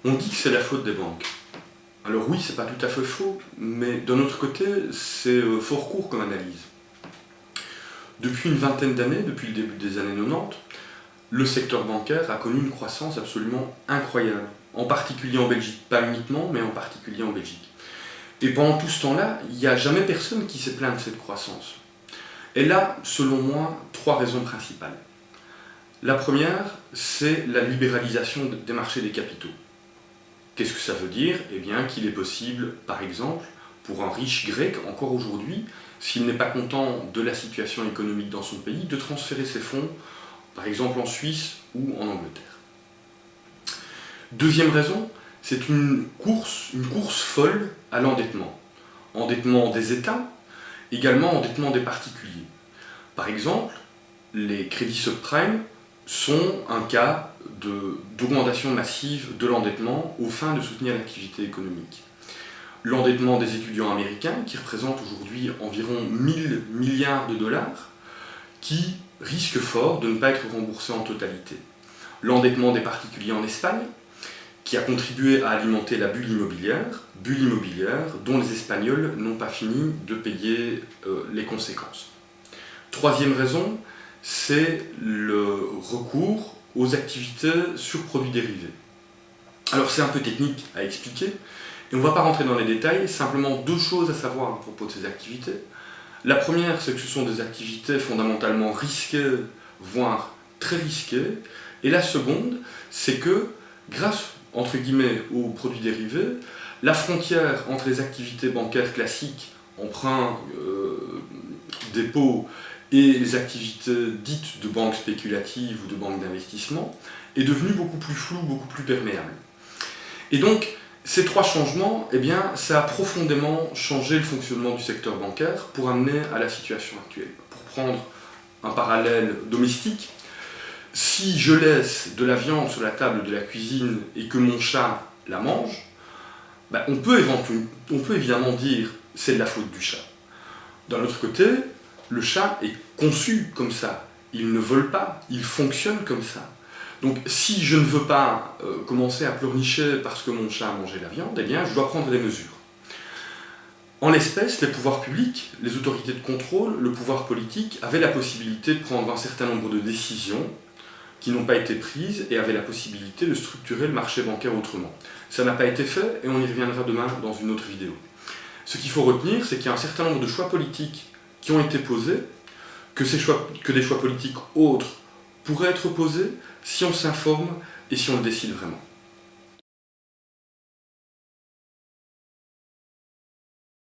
On dit que c'est la faute des banques. Alors oui, c'est pas tout à fait faux, mais d'un autre côté, c'est fort court comme analyse. Depuis une vingtaine d'années, depuis le début des années 90, le secteur bancaire a connu une croissance absolument incroyable, en particulier en Belgique, pas uniquement, mais en particulier en Belgique. Et pendant tout ce temps-là, il n'y a jamais personne qui s'est plaint de cette croissance. Elle a, selon moi, trois raisons principales. La première, c'est la libéralisation des marchés des capitaux. Qu'est-ce que ça veut dire? Eh bien qu'il est possible, par exemple, pour un riche grec, encore aujourd'hui, s'il n'est pas content de la situation économique dans son pays, de transférer ses fonds, par exemple en Suisse ou en Angleterre. Deuxième raison, c'est une course folle à l'endettement. Endettement des États, également endettement des particuliers. Par exemple, les crédits subprimes sont un cas d'augmentation massive de l'endettement aux fins de soutenir l'activité économique. L'endettement des étudiants américains, qui représente aujourd'hui environ 1000 milliards de dollars, qui risque fort de ne pas être remboursé en totalité. L'endettement des particuliers en Espagne, qui a contribué à alimenter la bulle immobilière dont les Espagnols n'ont pas fini de payer les conséquences. Troisième raison, c'est le recours aux activités sur produits dérivés. Alors c'est un peu technique à expliquer, et on ne va pas rentrer dans les détails, simplement deux choses à savoir à propos de ces activités. La première, c'est que ce sont des activités fondamentalement risquées, voire très risquées, et la seconde, c'est que, grâce, entre guillemets, aux produits dérivés, la frontière entre les activités bancaires classiques, emprunt, dépôt, et les activités dites de banque spéculative ou de banque d'investissement est devenue beaucoup plus floue, beaucoup plus perméable. Et donc, ces trois changements, eh bien, ça a profondément changé le fonctionnement du secteur bancaire pour amener à la situation actuelle. Pour prendre un parallèle domestique, si je laisse de la viande sur la table de la cuisine et que mon chat la mange, ben on peut évidemment dire c'est de la faute du chat. D'un autre côté, le chat est conçu comme ça, il ne vole pas, il fonctionne comme ça. Donc si je ne veux pas commencer à pleurnicher parce que mon chat a mangé la viande, eh bien je dois prendre des mesures. En l'espèce, les pouvoirs publics, les autorités de contrôle, le pouvoir politique avaient la possibilité de prendre un certain nombre de décisions qui n'ont pas été prises et avaient la possibilité de structurer le marché bancaire autrement. Ça n'a pas été fait et on y reviendra demain dans une autre vidéo. Ce qu'il faut retenir, c'est qu'il y a un certain nombre de choix politiques qui ont été posés, que des choix politiques autres pourraient être posés si on s'informe et si on le décide vraiment.